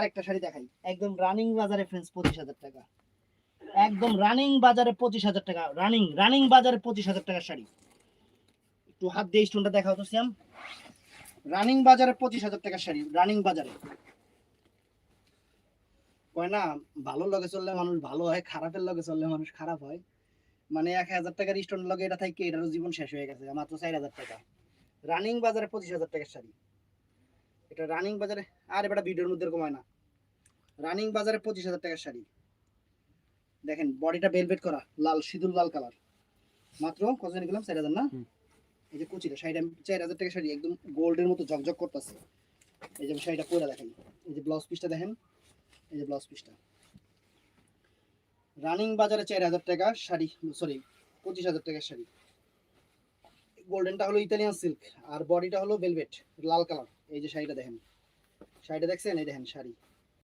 আরেকটা শাড়ি দেখাই, একদম রানিং বাজারে ফ্রেন্ডস 25,000 টাকা, একদম রানিং বাজারে 25,000 টাকা, রানিং বাজারে 25,000 টাকার শাড়ি। একটু হাত দিয়ে স্টোনটা দেখাও তো সিয়াম। রানিং বাজারে 25,000 টাকার শাড়ি, রানিং বাজারে। কয় না ভালো লগে চললে মানুষ ভালো হয়, খারাপের লগে চললে মানুষ খারাপ হয়। মানে 1,000 টাকার স্টোন লগে এটা থাকে এটারও জীবন শেষ হয়ে গেছে, মাত্র 4,000 টাকা। রানিং বাজারে 25,000 টাকার শাড়ি, এটা রানিং বাজারে। আর এটা ভিডিওর মধ্যে এরকম হয় না। রানিং বাজারে 25,000 টাকার শাড়ি। দেখেন বডিটা ভেলভেট করা, লাল সিঁদুর লাল কালার, মাত্র কত জানি গেলাম 4,000 না। এই যে কুচিটা শাড়িটা 4,000 টাকার শাড়ি, একদম গোল্ডের মতো ঝকঝক করতেছে। এই যে শাড়িটা পরে দেখেন, এই যে ব্লাউজ পিসটা দেখেন, এই যে ব্লাউজ পিসটা। রানিং বাজারে 4,000 টাকা শাড়ি, সরি 25,000 টাকার শাড়ি। গোল্ডেনটা হলো ইতালিয়ান সিল্ক, আর বডিটা হলো ভেলভেট লাল কালার। এই যে শাড়িটা দেখেন, শাড়িটা দেখছেন, এই দেখেন শাড়ি।